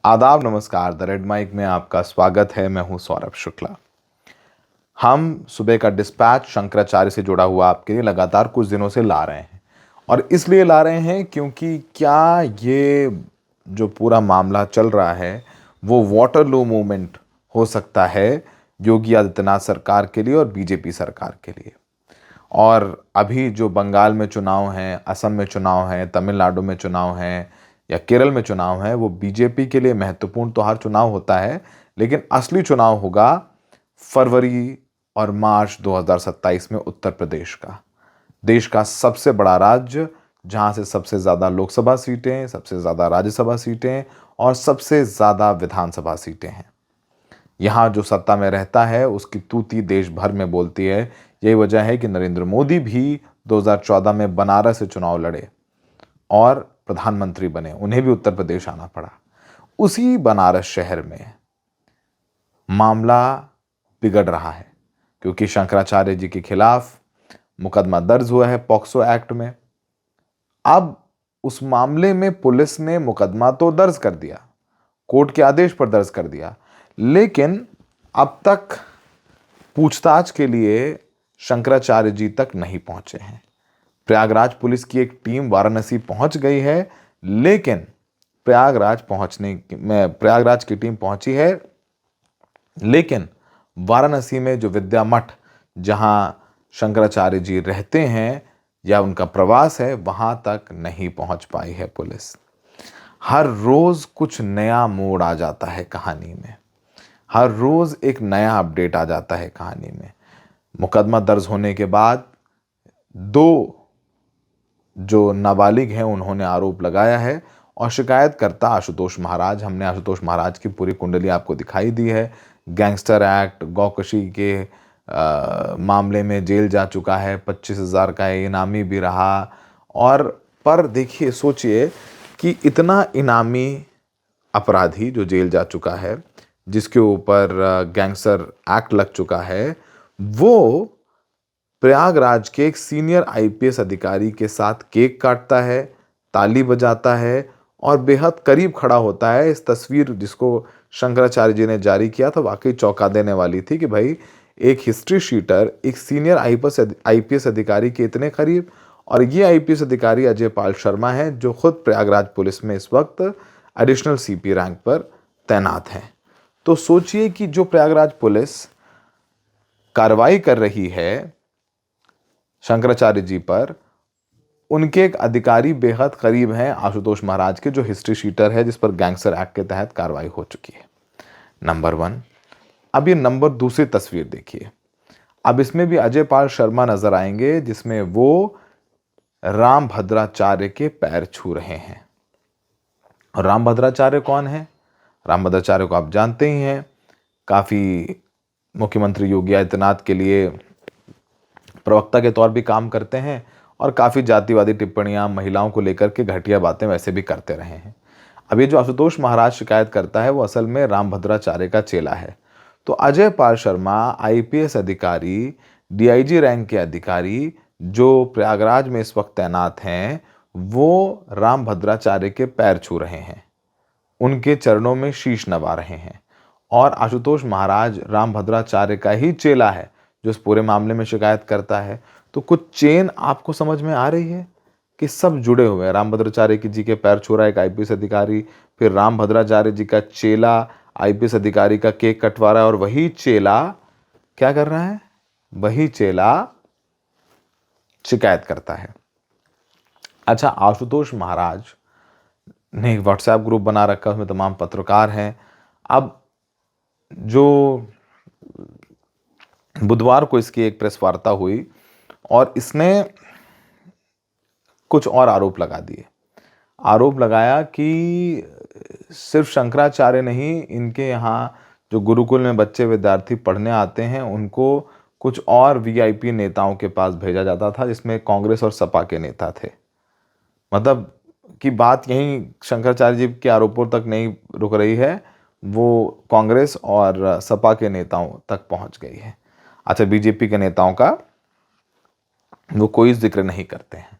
आदाब, नमस्कार। The red mic में आपका स्वागत है। मैं हूं सौरभ शुक्ला। हम सुबह का डिस्पैच शंकराचार्य से जुड़ा हुआ आपके लिए लगातार कुछ दिनों से ला रहे हैं, और इसलिए ला रहे हैं क्योंकि क्या ये जो पूरा मामला चल रहा है वो वाटरलू मूवमेंट हो सकता है योगी आदित्यनाथ सरकार के लिए और बीजेपी सरकार के लिए। और अभी जो बंगाल में चुनाव हैं, असम में चुनाव हैं, तमिलनाडु में चुनाव हैं या केरल में चुनाव है, वो बीजेपी के लिए महत्वपूर्ण तो हर चुनाव होता है, लेकिन असली चुनाव होगा फरवरी और मार्च 2027 में उत्तर प्रदेश का। देश का सबसे बड़ा राज्य, जहां से सबसे ज़्यादा लोकसभा सीटें, सबसे ज़्यादा राज्यसभा सीटें और सबसे ज़्यादा विधानसभा सीटें हैं। यहाँ जो सत्ता में रहता है उसकी तूती देश भर में बोलती है। यही वजह है कि नरेंद्र मोदी भी 2014 में बनारस से चुनाव लड़े और प्रधानमंत्री बने। उन्हें भी उत्तर प्रदेश आना पड़ा। उसी बनारस शहर में मामला बिगड़ रहा है क्योंकि शंकराचार्य जी के खिलाफ मुकदमा दर्ज हुआ है पॉक्सो एक्ट में। अब उस मामले में पुलिस ने मुकदमा तो दर्ज कर दिया, कोर्ट के आदेश पर दर्ज कर दिया, लेकिन अब तक पूछताछ के लिए शंकराचार्य जी तक नहीं पहुंचे हैं। प्रयागराज पुलिस की एक टीम वाराणसी पहुंच गई है, लेकिन प्रयागराज की टीम पहुंची है, लेकिन वाराणसी में जो विद्या मठ जहां शंकराचार्य जी रहते हैं या उनका प्रवास है, वहां तक नहीं पहुंच पाई है पुलिस। हर रोज कुछ नया मोड़ आ जाता है कहानी में, हर रोज एक नया अपडेट आ जाता है कहानी में। मुकदमा दर्ज होने के बाद दो जो नाबालिग हैं उन्होंने आरोप लगाया है और शिकायतकर्ता आशुतोष महाराज, हमने आशुतोष महाराज की पूरी कुंडली आपको दिखाई दी है। गैंगस्टर एक्ट, गौकशी के मामले में जेल जा चुका है, 25,000 का इनामी भी रहा। और पर देखिए, सोचिए कि इतना इनामी अपराधी जो जेल जा चुका है, जिसके ऊपर गैंगस्टर एक्ट लग चुका है, वो प्रयागराज के एक सीनियर आईपीएस अधिकारी के साथ केक काटता है, ताली बजाता है और बेहद करीब खड़ा होता है। इस तस्वीर जिसको शंकराचार्य जी ने जारी किया था वाकई चौंका देने वाली थी कि भाई एक हिस्ट्री शीटर एक सीनियर आईपीएस अधिकारी के इतने करीब। और ये आईपीएस अधिकारी अजय पाल शर्मा है, जो खुद प्रयागराज पुलिस में इस वक्त एडिशनल सीपी रैंक पर तैनात हैं। तो सोचिए कि जो प्रयागराज पुलिस कार्रवाई कर रही है शंकराचार्य जी पर, उनके एक अधिकारी बेहद करीब हैं आशुतोष महाराज के, जो हिस्ट्री शीटर है, जिस पर गैंगस्टर एक्ट के तहत कार्रवाई हो चुकी है। नंबर 1। अब ये नंबर दूसरी तस्वीर देखिए। अब इसमें भी अजय पाल शर्मा नजर आएंगे, जिसमें वो राम भद्राचार्य के पैर छू रहे हैं। और राम भद्राचार्य कौन है? राम भद्राचार्य को आप जानते ही हैं, काफी मुख्यमंत्री योगी आदित्यनाथ के लिए प्रवक्ता के तौर भी काम करते हैं और काफ़ी जातिवादी टिप्पणियां महिलाओं को लेकर के घटिया बातें वैसे भी करते रहे हैं। अब ये जो आशुतोष महाराज शिकायत करता है वो असल में राम भद्राचार्य का चेला है। तो अजय पाल शर्मा आईपीएस अधिकारी, डीआईजी रैंक के अधिकारी जो प्रयागराज में इस वक्त तैनात हैं, वो राम भद्राचार्य के पैर छू रहे हैं, उनके चरणों में शीश नवा रहे हैं। और आशुतोष महाराज राम भद्राचार्य का ही चेला है जो इस पूरे मामले में शिकायत करता है। तो कुछ चेन आपको समझ में आ रही है कि सब जुड़े हुए हैं। राम भद्राचार्य जी के पैर छू रहा है एक आईपीएस अधिकारी, फिर राम भद्राचार्य जी का चेला आईपीएस अधिकारी का केक कटवा रहा है, और वही चेला क्या कर रहा है? वही चेला शिकायत करता है। अच्छा, आशुतोष महाराज ने एक व्हाट्सएप ग्रुप बना रखा है, उसमें तमाम पत्रकार हैं। अब जो बुधवार को इसकी एक प्रेस वार्ता हुई और इसने कुछ और आरोप लगा दिए। आरोप लगाया कि सिर्फ शंकराचार्य नहीं, इनके यहाँ जो गुरुकुल में बच्चे विद्यार्थी पढ़ने आते हैं उनको कुछ और वीआईपी नेताओं के पास भेजा जाता था, जिसमें कांग्रेस और सपा के नेता थे। मतलब कि बात यहीं शंकराचार्य जी के आरोपों तक नहीं रुक रही है, वो कांग्रेस और सपा के नेताओं तक पहुंच गई है। अच्छा, बीजेपी के नेताओं का वो कोई जिक्र नहीं करते हैं।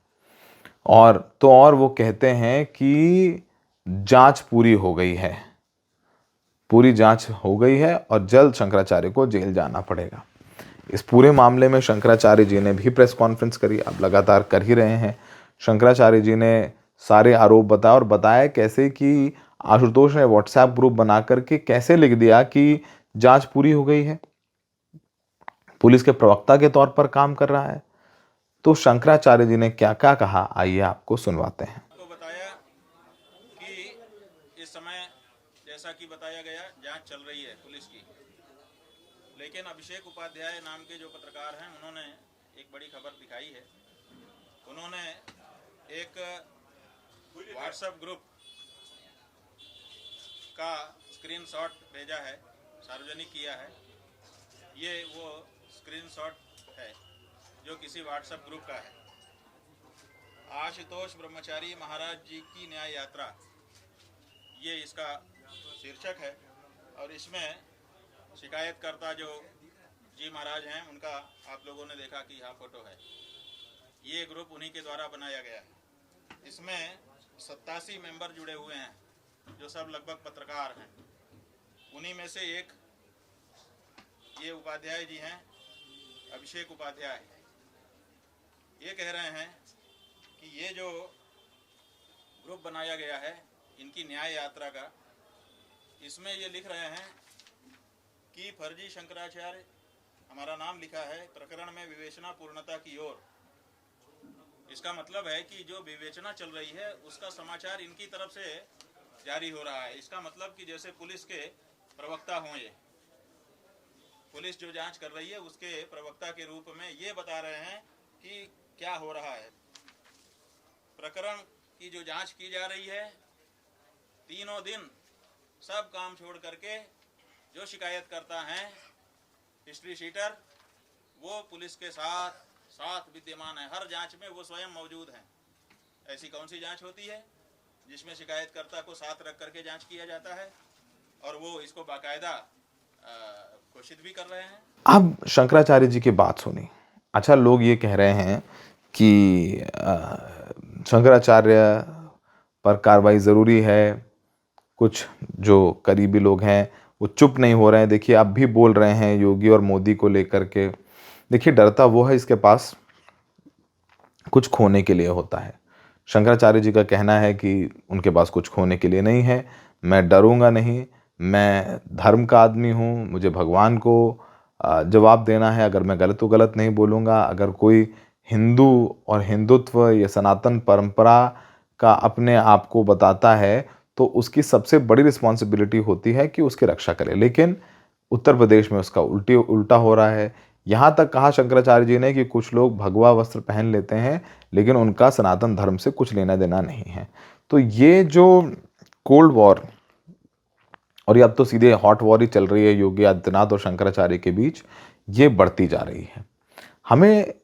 और वो कहते हैं कि जांच पूरी हो गई है, पूरी जांच हो गई है और जल्द शंकराचार्य को जेल जाना पड़ेगा। इस पूरे मामले में शंकराचार्य जी ने भी प्रेस कॉन्फ्रेंस करी, अब लगातार कर ही रहे हैं। शंकराचार्य जी ने सारे आरोप बताया और बताया कैसे कि आशुतोष ने व्हाट्सएप ग्रुप बना करके कैसे लिख दिया कि जांच पूरी हो गई है, पुलिस के प्रवक्ता के तौर पर काम कर रहा है। तो शंकराचार्य जी ने क्या क्या कहा, आइए आपको सुनवाते हैं। तो बताया कि इस समय जैसा कि बताया गया जांच चल रही है पुलिस की, लेकिन अभिषेक उपाध्याय नाम के जो पत्रकार हैं उन्होंने एक बड़ी खबर दिखाई है। उन्होंने एक व्हाट्सएप ग्रुप का स्क्रीनशॉट भेजा है, सार्वजनिक किया है। ये वो स्क्रीनशॉट है जो किसी व्हाट्सएप ग्रुप का है। आशुतोष ब्रह्मचारी महाराज जी की न्याय यात्रा, ये इसका शीर्षक है। और इसमें शिकायतकर्ता जो जी महाराज हैं उनका आप लोगों ने देखा कि यहाँ फोटो है। ये ग्रुप उन्हीं के द्वारा बनाया गया है। इसमें 87 मेंबर जुड़े हुए हैं जो सब लगभग पत्रकार हैं। उन्हीं में से एक ये उपाध्याय जी हैं, अभिषेक उपाध्याय। ये कह रहे हैं कि ये जो ग्रुप बनाया गया है इनकी न्याय यात्रा का, इसमें ये लिख रहे हैं कि फर्जी शंकराचार्य, हमारा नाम लिखा है, प्रकरण में विवेचना पूर्णता की ओर। इसका मतलब है कि जो विवेचना चल रही है उसका समाचार इनकी तरफ से जारी हो रहा है। इसका मतलब कि जैसे पुलिस के प्रवक्ता हों, ये पुलिस जो जांच कर रही है उसके प्रवक्ता के रूप में ये बता रहे हैं कि क्या हो रहा है। प्रकरण की जो जांच की जा रही है, तीनों दिन सब काम छोड़ करके जो शिकायतकर्ता हैं, हिस्ट्री शीटर, वो पुलिस के साथ विद्यमान है। हर जांच में वो स्वयं मौजूद हैं। ऐसी कौन सी जांच होती है जिसमें शिकायतकर्ता को साथ रख करके जांच किया जाता है और वो इसको बाकायदा घोषित भी कर रहे हैं। अब शंकराचार्य जी की बात सुनी। अच्छा, लोग ये कह रहे हैं कि शंकराचार्य पर कार्रवाई ज़रूरी है। कुछ जो करीबी लोग हैं वो चुप नहीं हो रहे हैं। देखिए, अब भी बोल रहे हैं योगी और मोदी को लेकर के। देखिए, डरता वो है इसके पास कुछ खोने के लिए होता है। शंकराचार्य जी का कहना है कि उनके पास कुछ खोने के लिए नहीं है। मैं डरूंगा नहीं, मैं धर्म का आदमी हूँ, मुझे भगवान को जवाब देना है। अगर मैं गलत तो गलत नहीं बोलूँगा। अगर कोई हिंदू और हिंदुत्व या सनातन परंपरा का अपने आप को बताता है तो उसकी सबसे बड़ी रिस्पॉन्सिबिलिटी होती है कि उसकी रक्षा करे। लेकिन उत्तर प्रदेश में उसका उल्टा हो रहा है। यहाँ तक कहा शंकराचार्य जी ने कि कुछ लोग भगवा वस्त्र पहन लेते हैं लेकिन उनका सनातन धर्म से कुछ लेना देना नहीं है। तो ये जो कोल्ड वॉर, और ये अब तो सीधे हॉट वॉर ही चल रही है योगी आदित्यनाथ और शंकराचार्य के बीच, ये बढ़ती जा रही है। हमें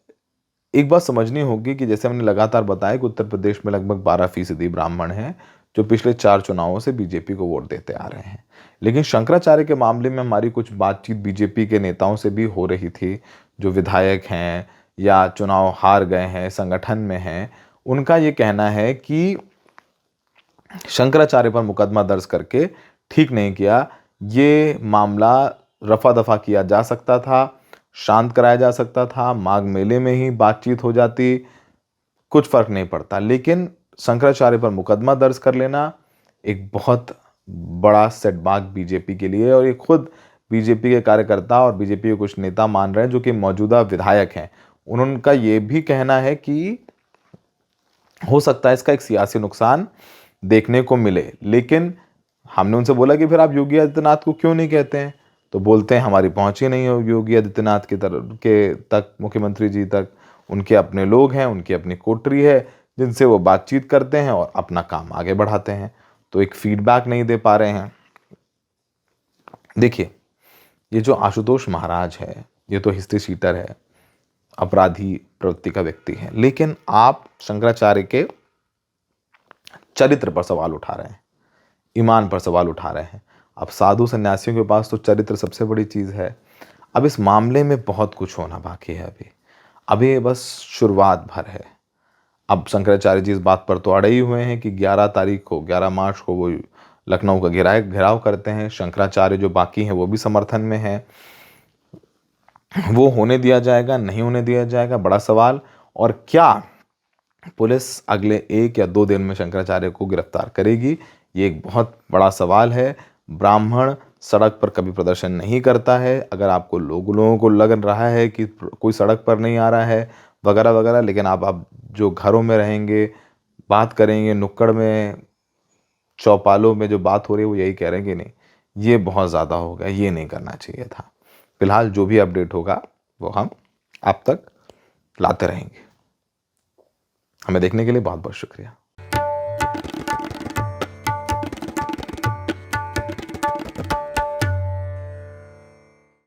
एक बात समझनी होगी कि जैसे हमने लगातार बताया कि उत्तर प्रदेश में लगभग 12% ब्राह्मण हैं जो पिछले 4 चुनावों से बीजेपी को वोट देते आ रहे हैं। लेकिन शंकराचार्य के मामले में हमारी कुछ बातचीत बीजेपी के नेताओं से भी हो रही थी, जो विधायक हैं या चुनाव हार गए हैं, संगठन में हैं। उनका ये कहना है कि शंकराचार्य पर मुकदमा दर्ज करके ठीक नहीं किया। ये मामला रफा दफा किया जा सकता था, शांत कराया जा सकता था, माघ मेले में ही बातचीत हो जाती, कुछ फर्क नहीं पड़ता। लेकिन शंकराचार्य पर मुकदमा दर्ज कर लेना एक बहुत बड़ा सेटबैक बीजेपी के लिए, और ये खुद बीजेपी के कार्यकर्ता और बीजेपी के कुछ नेता मान रहे हैं जो कि मौजूदा विधायक हैं। उनका ये भी कहना है कि हो सकता है इसका एक सियासी नुकसान देखने को मिले। लेकिन हमने उनसे बोला कि फिर आप योगी आदित्यनाथ को क्यों नहीं कहते हैं, तो बोलते हैं हमारी पहुंच ही नहीं हो योगी आदित्यनाथ की तरफ के तक, मुख्यमंत्री जी तक। उनके अपने लोग हैं, उनकी अपनी कोटरी है जिनसे वो बातचीत करते हैं और अपना काम आगे बढ़ाते हैं। तो एक फीडबैक नहीं दे पा रहे हैं। देखिए, ये जो आशुतोष महाराज है ये तो हिस्ट्री शीटर है, अपराधी प्रवृत्ति का व्यक्ति है। लेकिन आप शंकराचार्य के चरित्र पर सवाल उठा रहे हैं, ईमान पर सवाल उठा रहे हैं। अब साधु सन्यासियों के पास तो चरित्र सबसे बड़ी चीज़ है। अब इस मामले में बहुत कुछ होना बाकी है। अभी ये बस शुरुआत भर है। अब शंकराचार्य जी इस बात पर तो अड़े ही हुए हैं कि 11 मार्च को वो लखनऊ का घेराव करते हैं। शंकराचार्य जो बाकी हैं वो भी समर्थन में हैं। वो होने दिया जाएगा, नहीं होने दिया जाएगा, बड़ा सवाल। और क्या पुलिस अगले 1 या 2 दिन में शंकराचार्य को गिरफ्तार करेगी, ये एक बहुत बड़ा सवाल है। ब्राह्मण सड़क पर कभी प्रदर्शन नहीं करता है। अगर आपको लोगों को लग रहा है कि कोई सड़क पर नहीं आ रहा है वगैरह वगैरह, लेकिन आप जो घरों में रहेंगे, बात करेंगे, नुक्कड़ में, चौपालों में जो बात हो रही है वो यही कह रहे हैं कि नहीं, ये बहुत ज़्यादा हो गया, ये नहीं करना चाहिए था। फिलहाल जो भी अपडेट होगा वो हम आप तक लाते रहेंगे। हमें देखने के लिए बहुत बहुत शुक्रिया।